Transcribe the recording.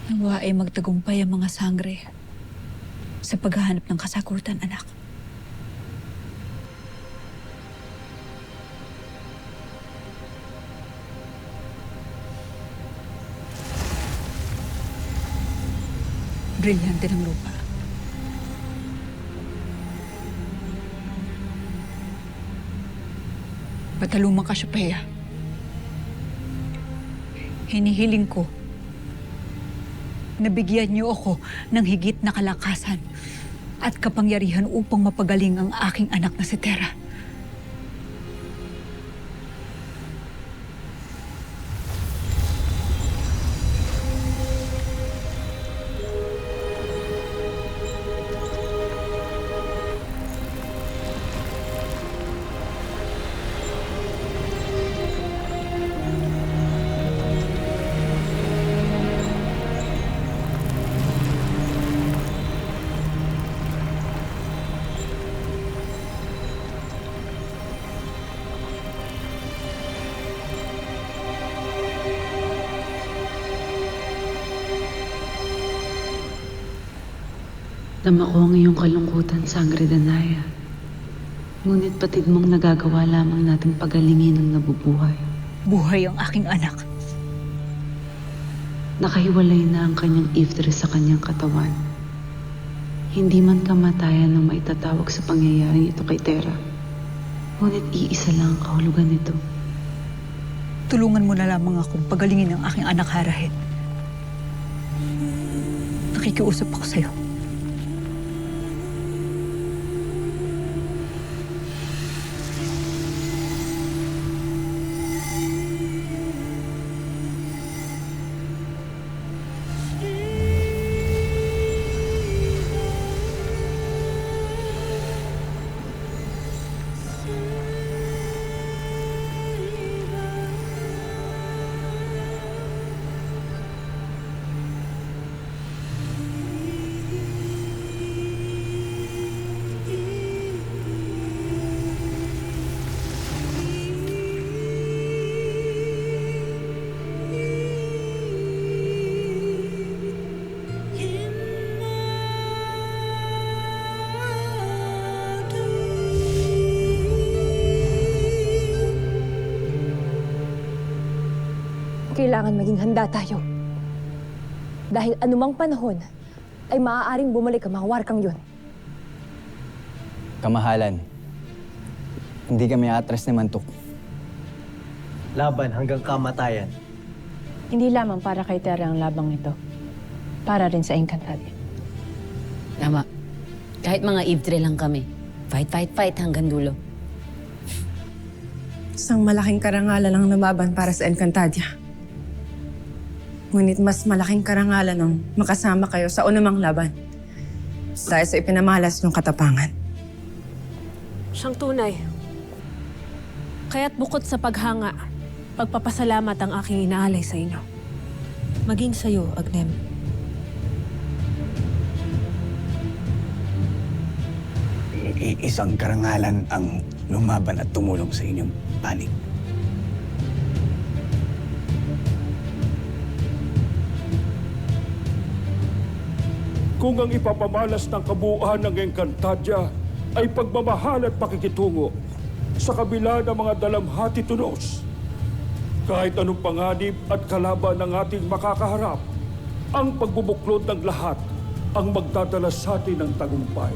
Nawa ay magtagumpay ang mga sangre sa paghahanap ng kasagutan, anak. Brilyante ng lupa. Batalumang Kasyopeya. Hinihiling ko na bigyan niyo ako ng higit na kalakasan at kapangyarihan upang mapagaling ang aking anak na si Terra. Dama ko ang iyong kalungkutan, Sangre Danaya. Ngunit patid mong nagagawa lamang nating pagalingin ang nabubuhay. Buhay ang aking anak. Nakahiwalay na ang kanyang iftre sa kanyang katawan. Hindi man kamatayan ang maitatawag sa pangyayari ito kay Terra. Ngunit iisa lang ang kahulugan nito. Tulungan mo na lamang akong pagalingin ang aking anak, Harahit. Nakikiusap ako sa'yo. Kailangan maging handa tayo. Dahil anumang panahon ay maaaring bumalik ang mga warkang yun. Kamahalan, hindi kami atras ni Mantok. Laban hanggang kamatayan. Hindi lamang para kay Terra ang labang ito. Para rin sa Encantadia. Tama. Kahit mga iftre lang kami. Fight hanggang dulo. Isang malaking karangalan ang namaban para sa Encantadia. Ngunit mas malaking karangalan ang makasama kayo sa unang laban dahil sa ipinamalas ng katapangan. Siyang tunay. Kaya't bukod sa paghanga, pagpapasalamat ang aking inaalay sa inyo. Maging sa iyo, Agnem. Isang karangalan ang lumaban at tumulong sa inyong panig. Kung ang ipapamalas ng kabuuan ng Encantadia ay pagmamahal at pakikitungo sa kabila ng mga dalamhati tunos, kahit anong panganib at kalaban ng ating makakaharap, ang pagbubuklod ng lahat ang magdadala sa atin ng tagumpay.